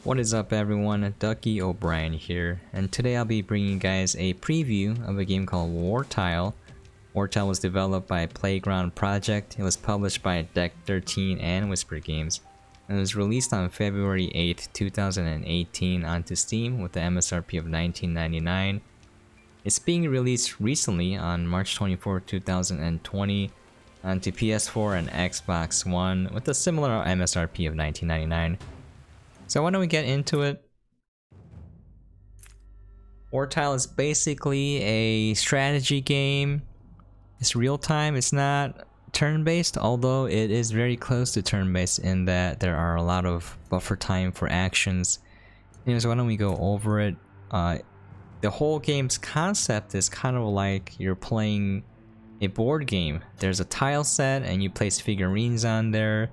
What is up everyone, duckyobrien here, and today I'll be bringing you guys a preview of a game called Wartile. Wartile was developed by Playground Project. It was published by Deck 13 and Whisper Games, and it was released on February 8th, 2018 onto Steam with the MSRP of $19.99. It's being released recently on March 24, 2020 onto PS4 and Xbox One with a similar MSRP of $19.99. So why don't we get into it? Wartile is basically a strategy game. It's real time, it's not turn-based, although it is very close to turn-based in that there are a lot of buffer time for actions. Anyways, why don't we go over it? The whole game's concept is kind of like you're playing a board game. There's a tile set and you place figurines on there.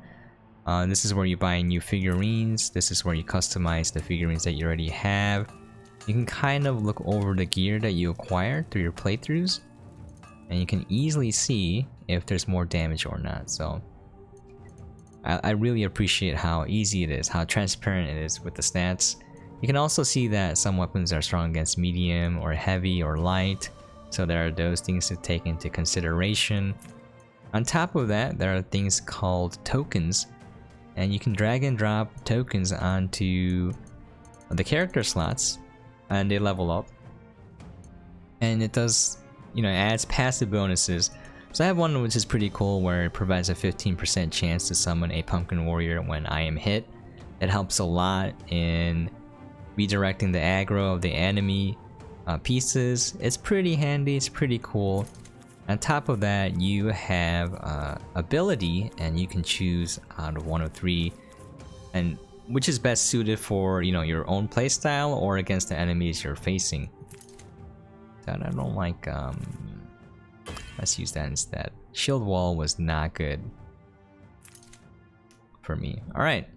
This is where you buy new figurines. This is where you customize the figurines that you already have. You can kind of look over the gear that you acquired through your playthroughs, and you can easily see if there's more damage or not. So I really appreciate how easy it is, how transparent it is with the stats. You can also see that some weapons are strong against medium or heavy or light, so there are those things to take into consideration. On top of that, there are things called tokens, and you can drag and drop tokens onto the character slots and they level up, and it does, you know, adds passive bonuses. So I have one which is pretty cool where it provides a 15% chance to summon a pumpkin warrior when I am hit. It helps a lot in redirecting the aggro of the enemy pieces. It's pretty handy, it's pretty cool. On top of that, you have ability, and you can choose out of one of three, and which is best suited for, you know, your own playstyle or against the enemies you're facing. So I don't like. Let's use that instead. Shield wall was not good for me. All right.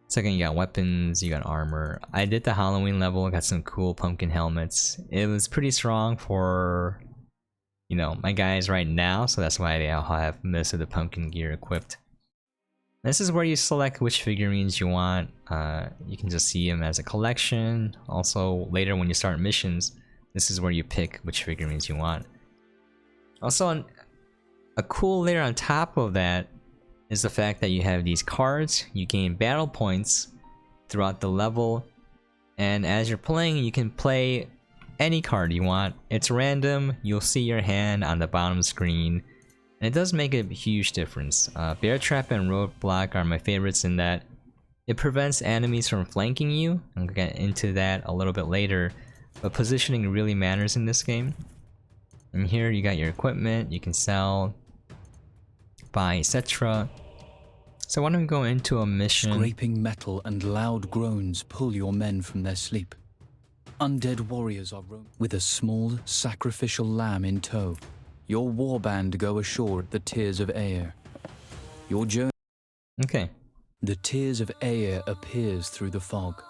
Second, you got weapons, you got armor. I did the Halloween level, got some cool pumpkin helmets. It was pretty strong for, you know, my guys right now, so that's why they all have most of the pumpkin gear equipped. This is where you select which figurines you want. You can just see them as a collection. Also, later when you start missions, this is where you pick which figurines you want. Also, a cool layer on top of that is the fact that you have these cards. You gain battle points throughout the level, and as you're playing, you can play any card you want. It's random. You'll see your hand on the bottom screen, and it does make a huge difference. Bear Trap and Roadblock are my favorites in that it prevents enemies from flanking you. I'll get into that a little bit later, but positioning really matters in this game. And here you got your equipment, you can sell, buy, etc. So why don't we go into a mission? Scraping metal and loud groans pull your men from their sleep. Undead warriors are roaming with a small sacrificial lamb in tow. Your warband go ashore at the Tears of Aer. Your journey. Okay. The Tears of Aer appears through the fog.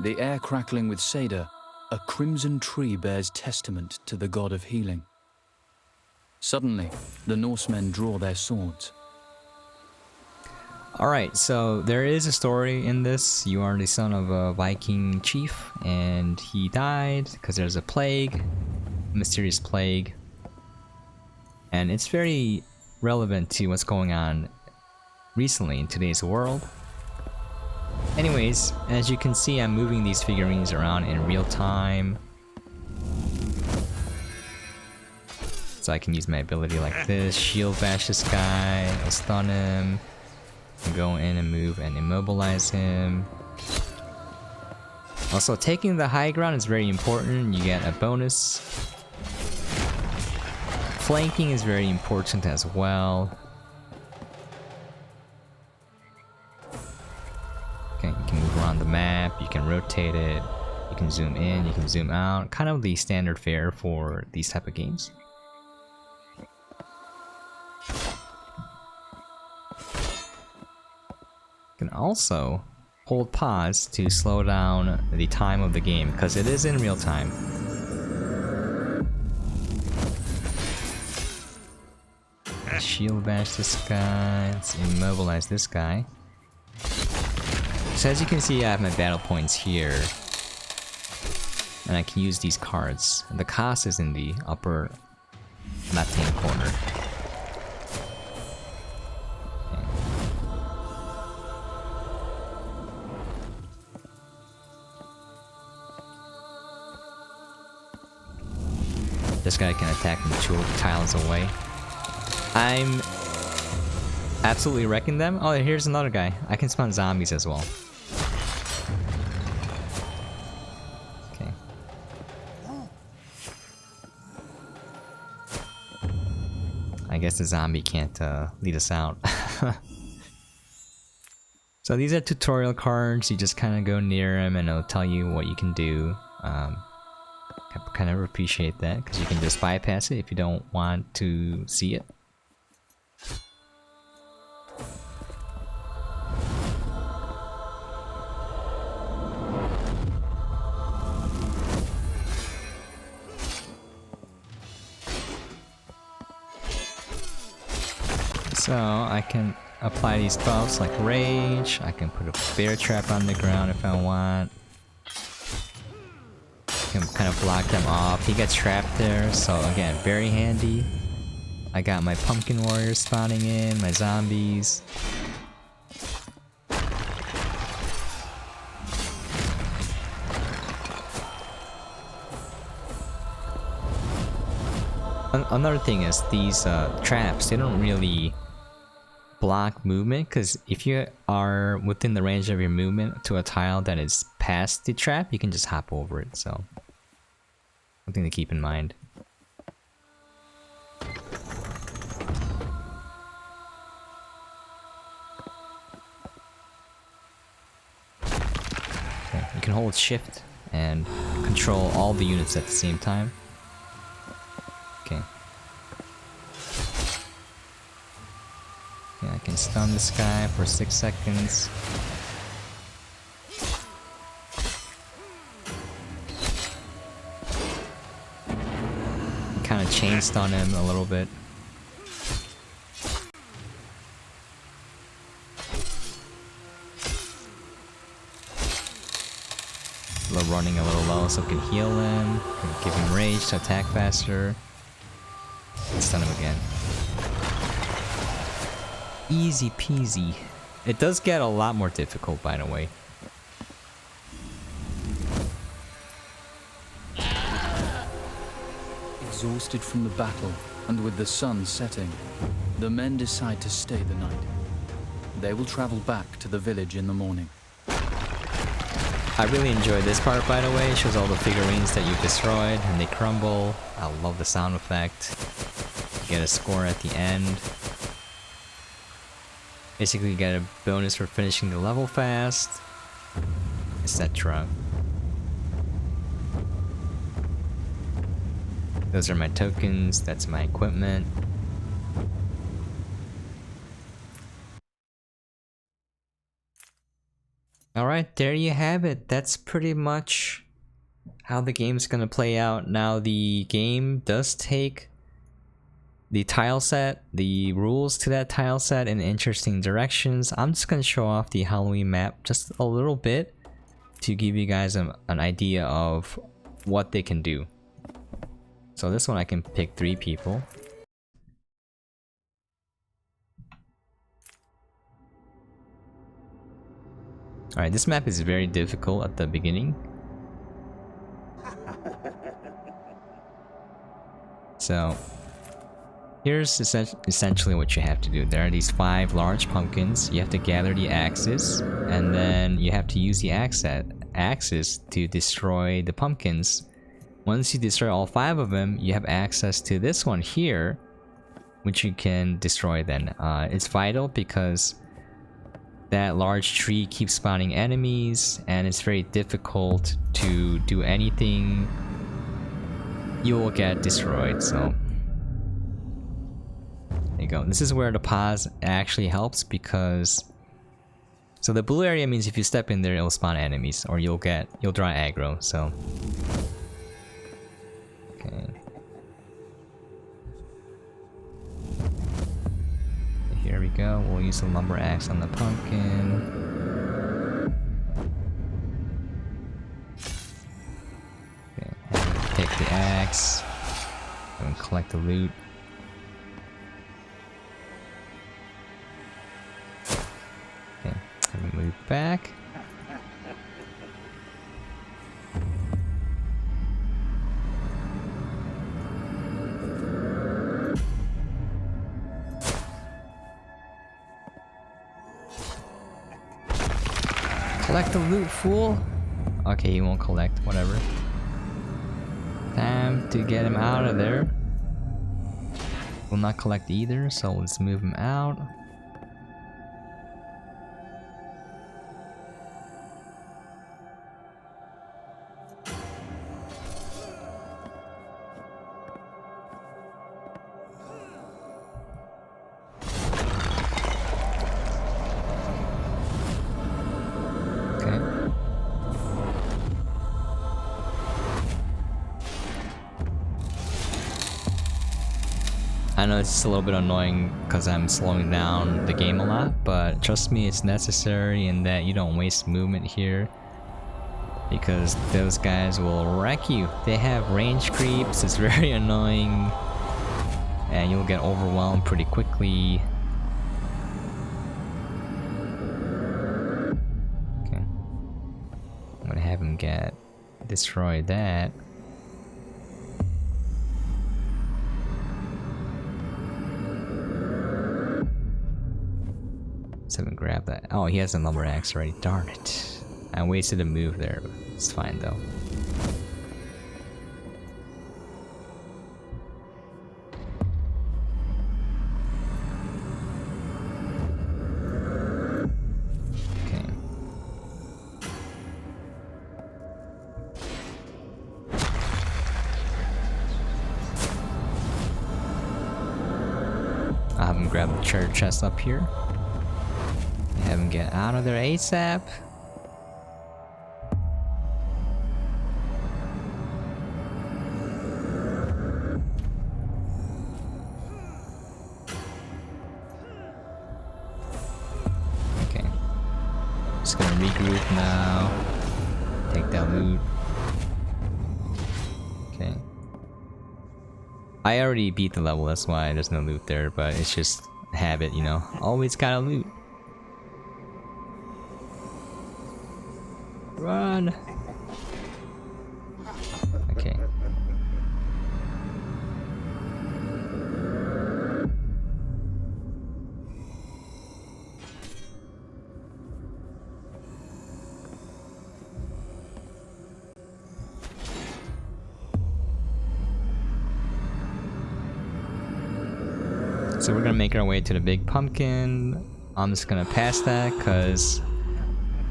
The air crackling with cedar, a crimson tree bears testament to the god of healing. Suddenly, the Norsemen draw their swords. Alright, so there is a story in this. You are the son of a Viking chief, and he died because there's a plague, a mysterious plague. And it's very relevant to what's going on recently in today's world. Anyways, as you can see, I'm moving these figurines around in real time. So I can use my ability like this, shield bash this guy, I'll stun him, go in and move and immobilize him. Also, taking the high ground is very important. You get a bonus. Flanking is very important as well. Okay, you can move around the map, you can rotate it, you can zoom in, you can zoom out. Kind of the standard fare for these type of games. You can also hold pause to slow down the time of the game, because it is in real time. Shield bash this guy, let's immobilize this guy. So as you can see, I have my battle points here. And I can use these cards. And the cost is in the upper left-hand corner. This guy can attack from 2 tiles away. I'm absolutely wrecking them. Oh, here's another guy. I can spawn zombies as well. Okay. I guess the zombie can't lead us out. So these are tutorial cards. You just kind of go near them and it'll tell you what you can do. I kind of appreciate that because you can just bypass it if you don't want to see it. So I can apply these buffs like rage. I can put a bear trap on the ground if I want. Can kind of block them off. He gets trapped there, so again, very handy. I got my pumpkin warriors spawning in, my zombies. Another thing is these traps, they don't really block movement, because if you are within the range of your movement to a tile that is past the trap, you can just hop over it, so something to keep in mind. Okay, you can hold shift and control all the units at the same time. Okay. Yeah, I can stun this guy for 6 seconds. Kind of chain stun him a little bit. Running a little low so we can heal him, can give him rage to attack faster, and stun him again. Easy peasy. It does get a lot more difficult, by the way. Exhausted from the battle, and with the sun setting, the men decide to stay the night. They will travel back to the village in the morning. I really enjoyed this part, by the way. It shows all the figurines that you've destroyed and they crumble. I love the sound effect. You get a score at the end. Basically, you get a bonus for finishing the level fast, etc. Those are my tokens, that's my equipment. Alright, there you have it. That's pretty much how the game's gonna play out. Now, the game does take the tile set, the rules to that tile set in interesting directions. I'm just gonna show off the Halloween map just a little bit to give you guys an idea of what they can do. So this one I can pick 3 people. Alright, this map is very difficult at the beginning. So here's essentially what you have to do. There are these 5 large pumpkins. You have to gather the axes, and then you have to use the axes to destroy the pumpkins. Once you destroy all 5 of them, you have access to this one here, which you can destroy then. It's vital because that large tree keeps spawning enemies, and it's very difficult to do anything. You will get destroyed, so there you go. This is where the pause actually helps, because so the blue area means if you step in there, it'll spawn enemies, or you'll draw aggro. So okay. Here we go. We'll use the lumber axe on the pumpkin. collect the loot. Okay, let me move back. Collect the loot, fool! Okay, he won't collect, whatever. Time to get him out of there. Will not collect either, so let's move him out. I know it's a little bit annoying because I'm slowing down the game a lot, but trust me, it's necessary in that you don't waste movement here, because those guys will wreck you. They have range creeps, it's very annoying, and you'll get overwhelmed pretty quickly. Okay, I'm gonna have him destroy that. Haven't grabbed that. Oh, he has another axe already. Darn it. I wasted a move there, but it's fine though. Okay. I'll have him grab the treasure chest up here. Have him get out of there ASAP. Okay. Just gonna regroup now. Take that loot. Okay. I already beat the level, that's why there's no loot there, but it's just habit, you know. Always gotta loot. Run! Okay. So we're gonna make our way to the big pumpkin. I'm just gonna pass that because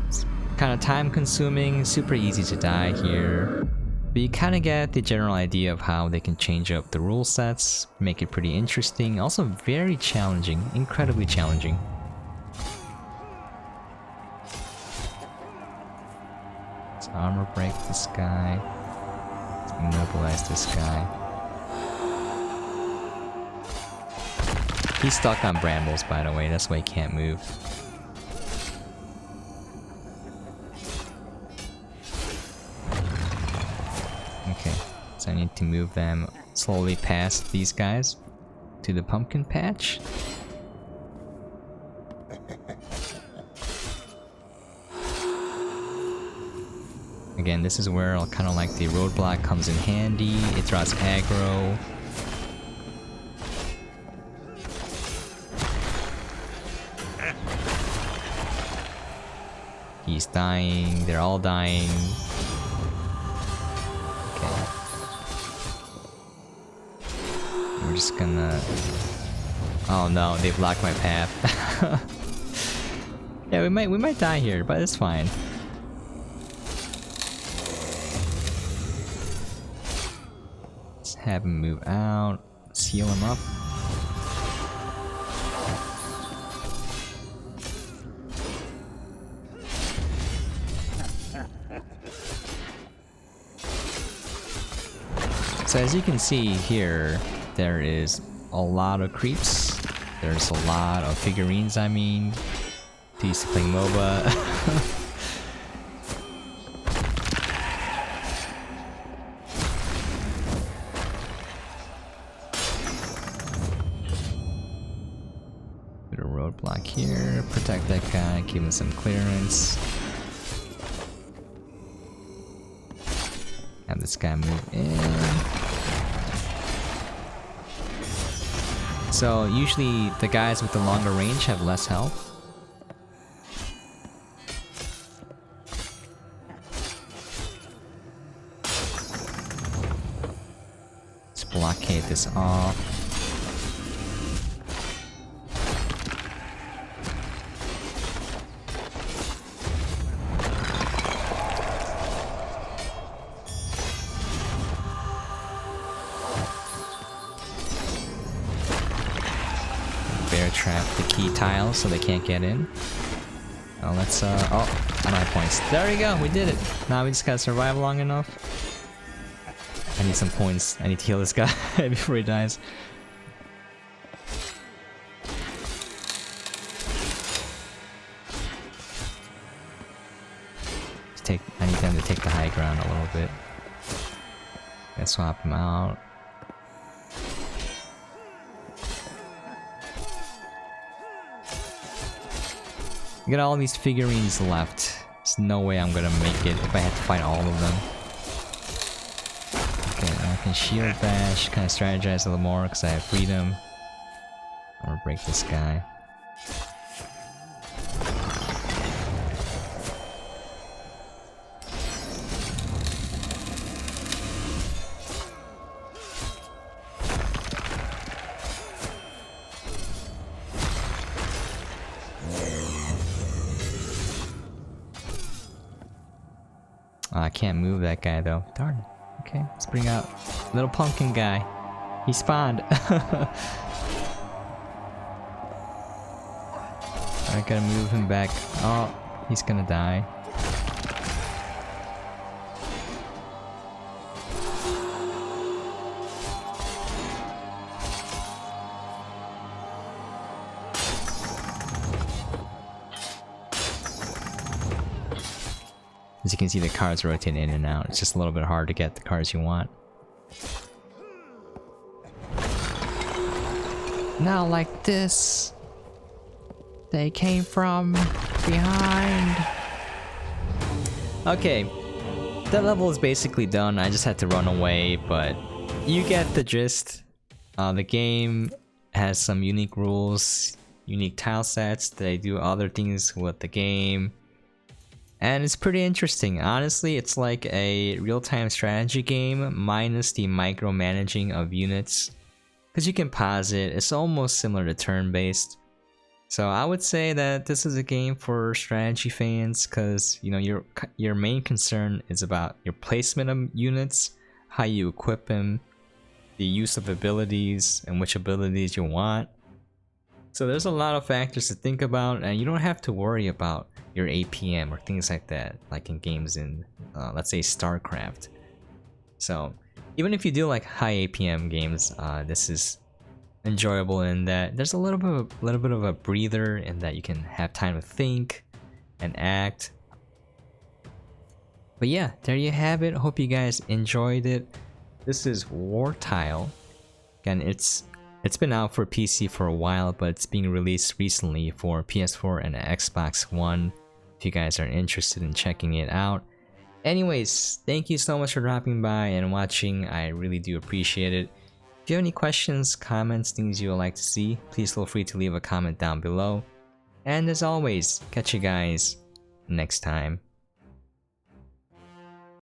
it's kind of time consuming, super easy to die here. But you kind of get the general idea of how they can change up the rule sets, make it pretty interesting, also very challenging, incredibly challenging. Let's armor break this guy. Let's immobilize this guy. He's stuck on brambles, by the way, that's why he can't move. Okay, so I need to move them slowly past these guys to the pumpkin patch. Again, this is where kind of like the roadblock comes in handy. It draws aggro. He's dying, they're all dying. Okay. We're just gonna... Oh no, they blocked my path. Yeah, we might die here, but it's fine. Let's have him move out, seal him up. So as you can see here, there is a lot of creeps. There's a lot of figurines, I mean. I used to play MOBA. that guy, give him some clearance. Have this guy move in. So usually the guys with the longer range have less health. Let's blockade this off. Bear trap the key tiles so they can't get in. Oh, let's oh, I'm out of points. There we go, we did it. Now we just gotta survive long enough. I need some points. I need to heal this guy before he dies. I need them to take the high ground a little bit. Let's swap him out. I got all these figurines left. There's no way I'm gonna make it if I had to fight all of them. Okay, now I can shield bash, kind of strategize a little more because I have freedom. I'm gonna break this guy. Oh, I can't move that guy though. Darn. Okay, let's bring out little pumpkin guy. He spawned. I gotta move him back. Oh, he's gonna die. As you can see, the cards rotate in and out. It's just a little bit hard to get the cards you want. Now like this. They came from behind. Okay. That level is basically done. I just had to run away, but you get the gist. The game has some unique rules, unique tile sets. They do other things with the game. And it's pretty interesting. Honestly, it's like a real-time strategy game minus the micromanaging of units. Because you can pause it. It's almost similar to turn-based. So I would say that this is a game for strategy fans because, you know, your main concern is about your placement of units, how you equip them, the use of abilities, and which abilities you want. So there's a lot of factors to think about, and you don't have to worry about your APM or things like that, like in games in, let's say, StarCraft. So even if you do like high APM games, this is enjoyable in that there's a little bit of a breather in that you can have time to think and act. But yeah, there you have it. Hope you guys enjoyed it. This is Wartile. Again, it's been out for PC for a while, but it's being released recently for PS4 and Xbox One. If you guys are interested in checking it out. Anyways, thank you so much for dropping by and watching. I really do appreciate it. If you have any questions, comments, things you would like to see, please feel free to leave a comment down below. And as always, catch you guys next time.